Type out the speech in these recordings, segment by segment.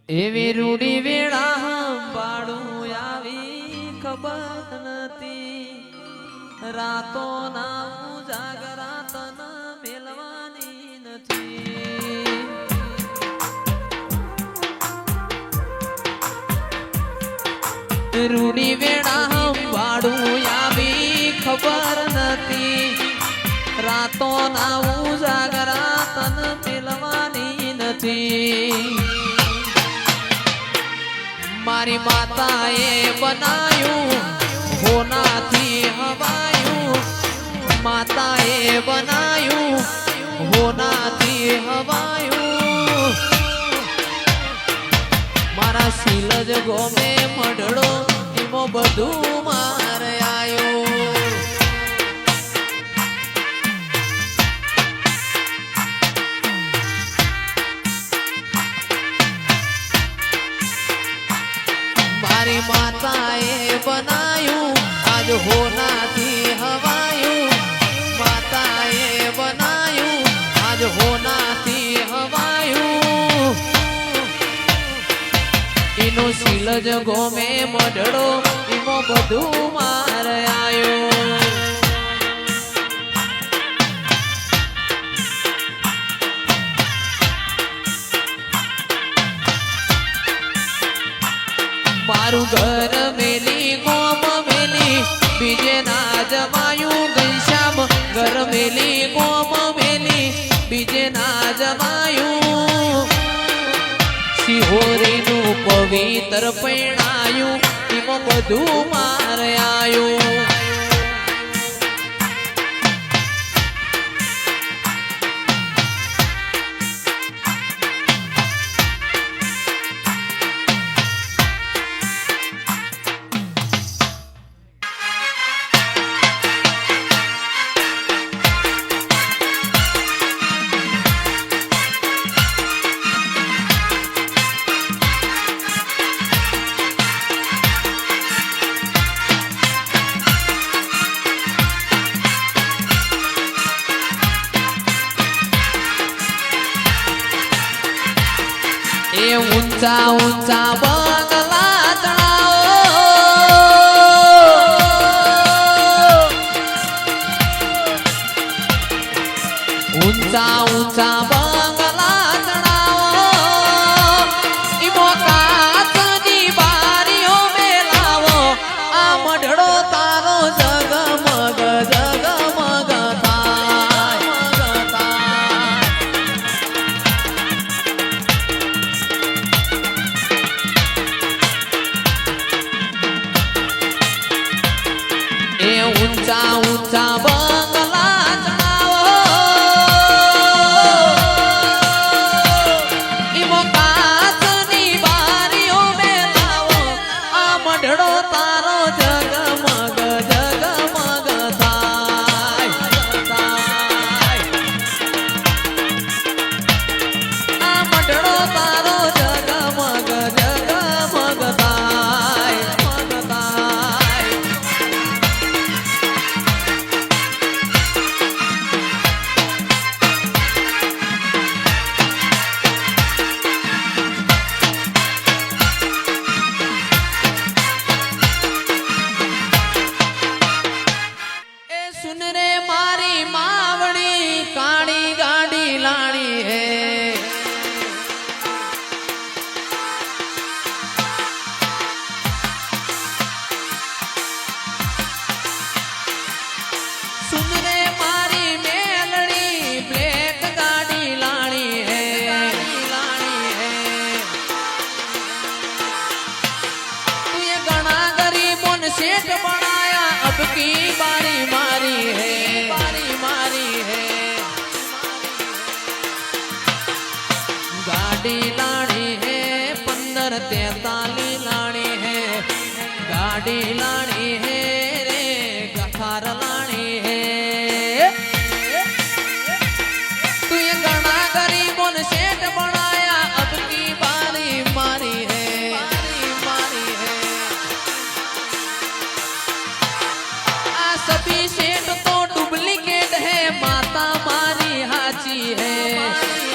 એવી રૂડી વેળા હંભાળું આવી ખબર નથી, રાતો ના જાગરા તન મેલવાની નથી. રૂડી વેળા હંભાળું આવી ખબર નથી, રાતો ના જાગરા તન મેલવાની નથી. મારી માતાએ બનાયું હોનાથી હવાયું, માતાએ બનાયું હોનાથી હવાયું. મારા શીલજ ગોમે મઢડો એમાં બધું મારે આયું. મારી માતાએ બનાયું આજ હોનાથી હવાયું, માતાએ બનાયું આજ હોનાથી હવાયું. એનો શીલજ ગોમે મઢડો એમાં બધું મારે આયું. મારું ઘર મેલી ગોમ મેલી બીજે ના જમાયું, ઘનશ્યામ ઘર મેલી ગોમ મેલી બીજે ના જમાયું. સિહોરીનું પવિત્ર પૈણાયું એમાં બધું મારે આયું. એ ઊંચા ઊંચા બંગલા ચડાવો, ઊંચા ઊંચા બંગલા ચડાવો. ઈમો કાચની બારીઓ મેલાવો, આ મઢડો તારો જગમગ જગમગ થાય. એ ઊંચા ઊંચા બંગલા ચડાવો, ઈમો કાચની બારીઓ મેલાવો, આ મઢડો તારો જગમગ જગમગ થાય. આ મઢડો તારો જગમગ જગમગ થાય. सुन रे मारी मावड़ी काली गाड़ी लानी है, सुन रे मारी मेलड़ी ब्लैक गाड़ी लानी है, तू ये घना गरीबों ने सेठ बनाया, अब की बारी मारी है, बारी मारी है. गाड़ी लानी है 1543 लानी है, गाड़ी लानी है रे गफार लानी है. तू ये घना गरीबों ने सेठ बनाया, अब की बारी मारी है, बारी मारी है. आ सभी सेठ तो डुप्लीकेट है, माता मारी हाची है,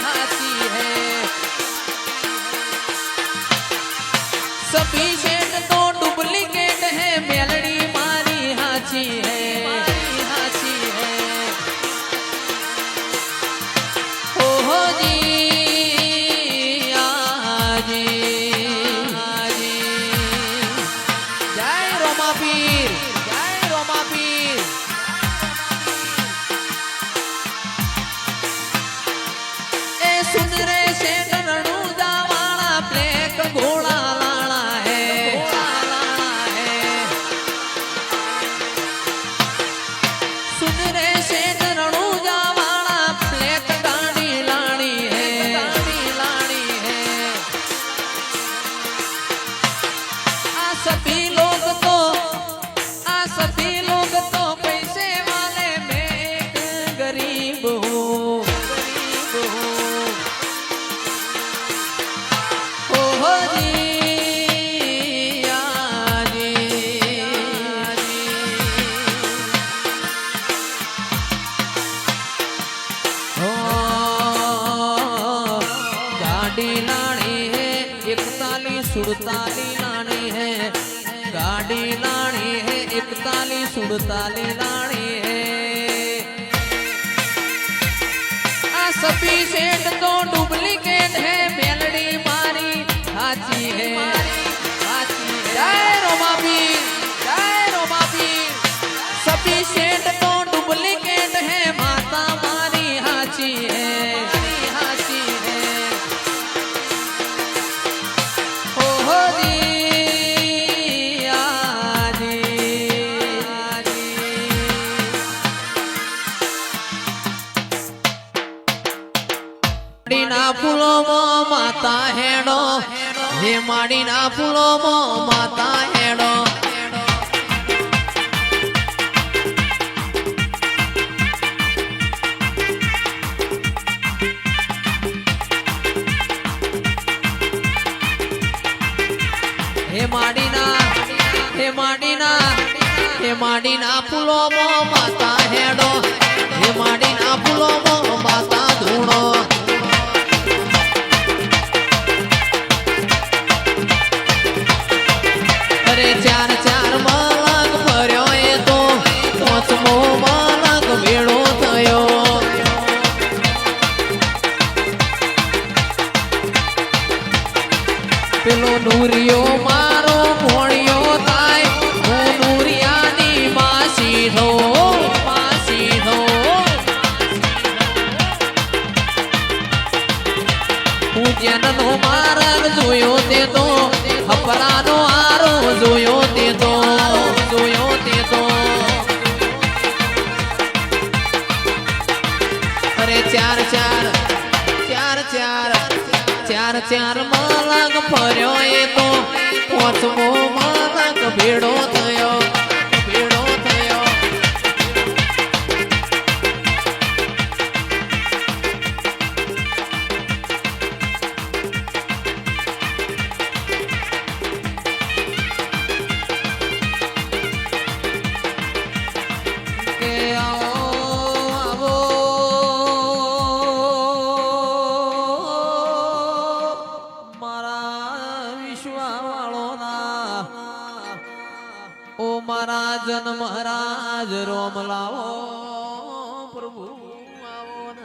हाची है. सभी सेठ तो डुप्लीकेट है मेलड़ी मारी हाची है हाची है हो जी आजी आजी जय रोमा पीर जय रोमा पीर ए सुन रे सेठ रणुजा वाला ब्लैक घोड़ा सुड़ताली लानी है गाड़ी लानी है 41 सुड़ताली लानी है आ सभी सेठ तो डुप्लीकेट है मेलड़ी मारी हाची है जय रोमा पीर सभी सेठ तो डुप्लीकेट है माता मारी हाची है फूलो मो माता हेड़ो हे माड़ी ना फूलो मो माता हेड़ो हे माड़ी ना फूलो मो माता हेड़ो हे माड़ी ना फूलो मो माता धूणो चार चार मालक भर्यो ए तो पांचमो मालक भेड़ो थयो पेलो नूरियो मारो भोणियो थाय હું નૂરિયાની માસી થો હું જેનનો માર્ગ જોયો તે તો હપરાનો આરો જોયો તે તો અરે ચાર ચાર માલક ફર્યો એ તો પાંચમો માલક ભેડો થયો महाराज रोम लाओ प्रभु आओ न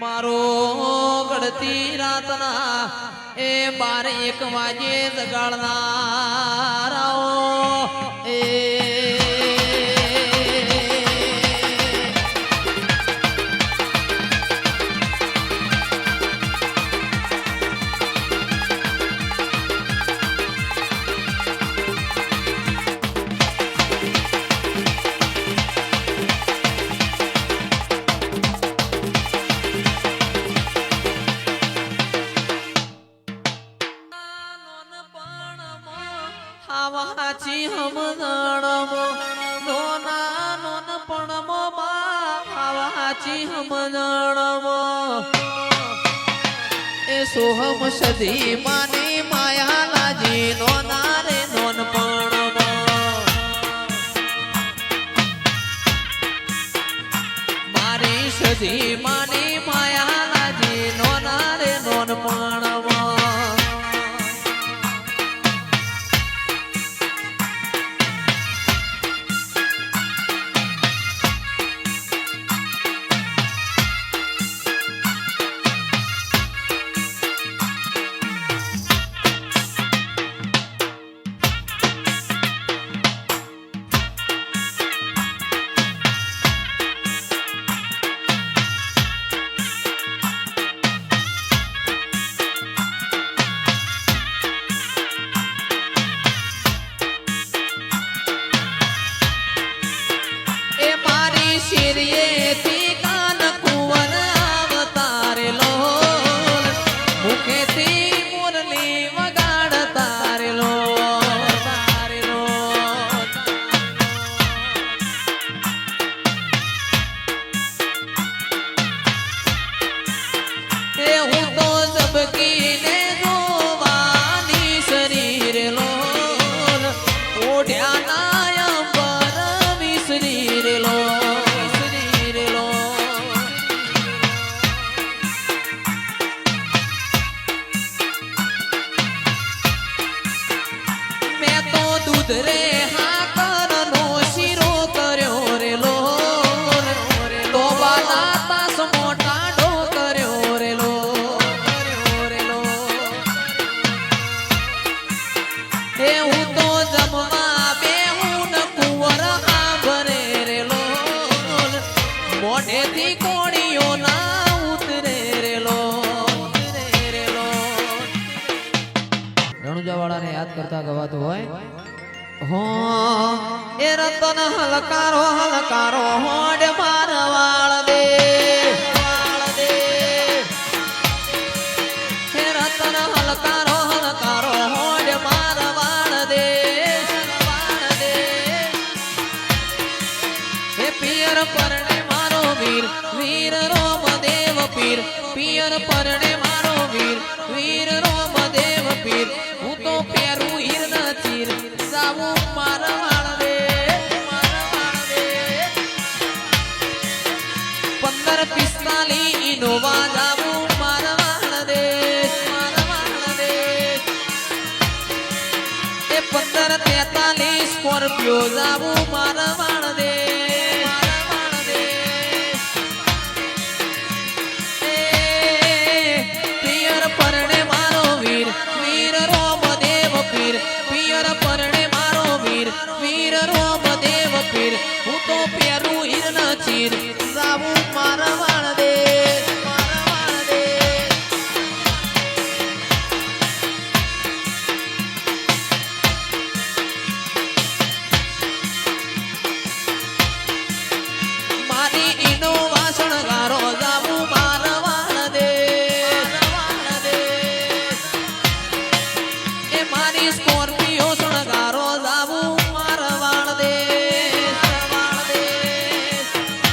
मारो गढ़ती रातना ए 12-1 वाजे जगाड़ना राओ ए आवाची हम जाणमो नोना नोनपणमो बा आवाची हम जाणमो ए सोहम सदी माने माया लाजी नोना रे नोनपणमो मारी सदी माने माया लाजी नोना रे नोनपणमो વાળાને યાદ કરતા ગવાતું હોય હો એ રતન હલકારો હલકારો હોડ મારવાળ દે હે રતન હલકારો હલકારો હોડ મારવાળ દે હે પિયર પરણે મારો વીર વીર રોમ દેવ પીર પિયર પરણે મારો વીર વીર રોમ દેવ પીર હું તો પેરું હીર ન ચીર જાવું મારવાળ દે 1545 ઇનોવા જાવું મારવાળ દે એ 1543 સ્કોર્પિયો જાવું મારવાળ દે પિયર પરણે મારો વીર વીર રોમ દેવ પીર પિયર પરણે મારો વીર વીર રોમ દેવ પીર હું તો પેરું હીર ન ચીર જાવું મારવાળ દે મારી ઈનો વાસણ ગારો જાવું મારવાળ દે એ મારી સ્કોર્પિયો સણગારો જાવું મારવાળ દે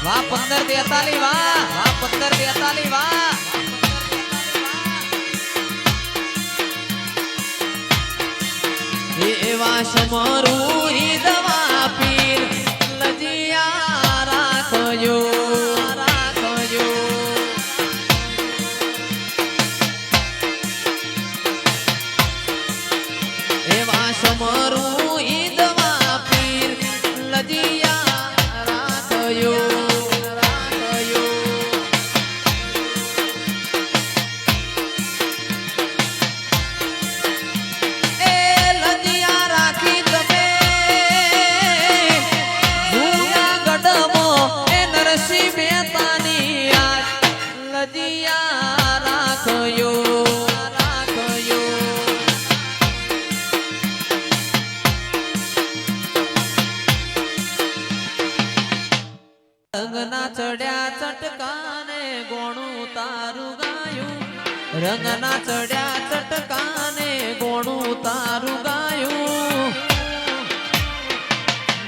વાહ 1543 વાહ 1543 વાહ એવા સમરૂ દવા પીર લજિયા રાખજો એવા સમરૂ દવા પીર લજિયા રાખજો રંગના ચડ્યા ચટકાને ગોણું તારું ગાયું રંગના ચડ્યા ચટકાને ગોણું તારું ગાયું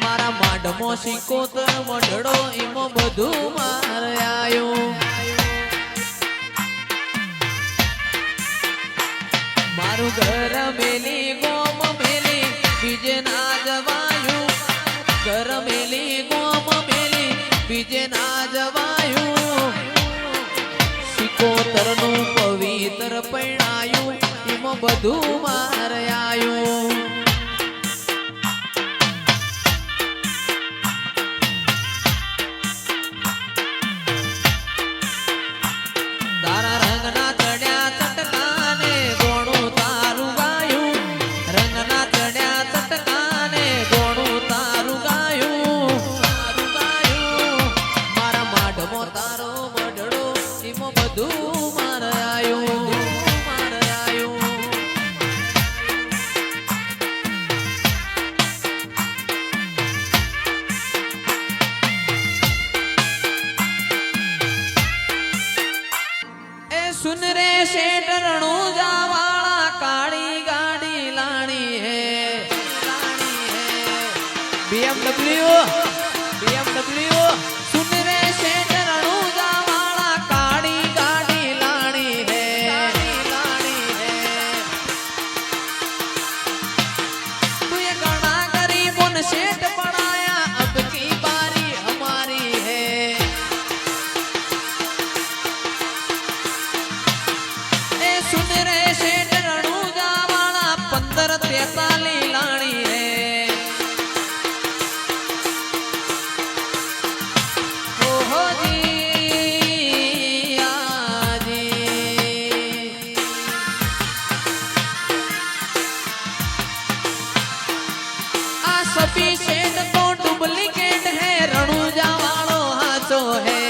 મારા માડમો સિકોતર મઢડો એમાં બધું માર આયું મારું ઘર મેલી ગોમ મેલી બીજે ના જવાયું ઘર મેલી ગોમ મેલી બીજે ના જવાયું સિકોતરનું પવિત્ર પૈણાયું એમાં બધું માર આયું તારા રંગના ચડ્યા ચટકાને ગોણું તારું ગાયું રંગના ચડ્યા ચટકાને ગોણું તારું ગાયું મારા માઢમો તારો મઢડો એમાં બધું માર આયું सुन रे शेठ रणूजा वाला काली गाड़ी लानी है BMW सुन रे शेठ रणूजा वाला काली गाड़ी लानी है तू ये घना गरीबों ने शेठ बनाया अब की बारी हमारी है सुन रे शेठ रणूजा वाला 1543 लानी है ओहो जी आजी आ सभी शेठ तो डुप्लीकेट है रणूजा वालो हाचो है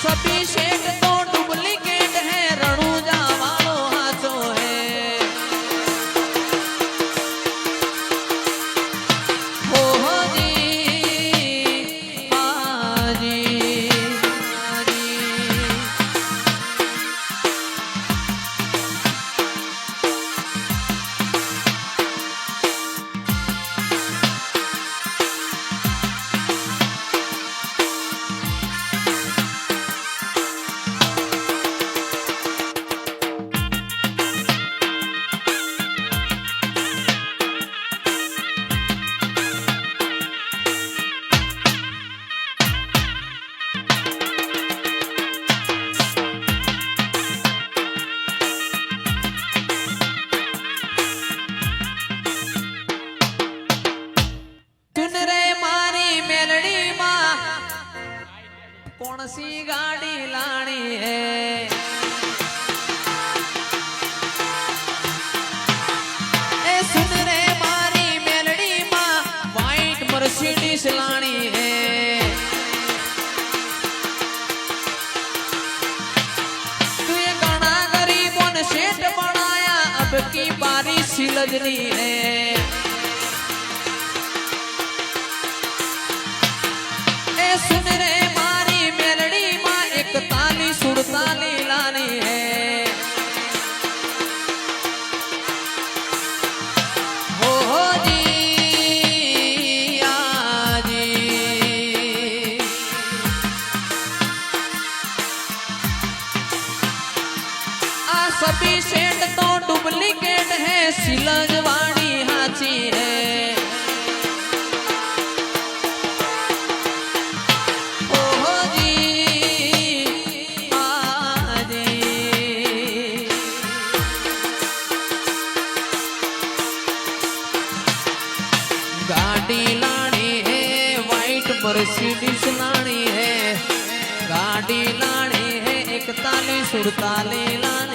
सभी शेठ तो डुप्लीकेट है गाड़ी लानी है। ए सुन रे मारी मेलडी माँ वाइट मर्सिडीज लानी है। तू ये गाना गरीबों ने सेठ बनाया, अब की बारी सिलजनी है। सुन रे मारी मेलडी माँ 41 48 लानी है। हो जी आजी आ सभी सेठ तो डुप्लीकेट है, सिलजवाड़ी हाची है। गाड़ी लानी है वाइट मर्सिडीज लानी है। गाड़ी लानी है 41 48 लानी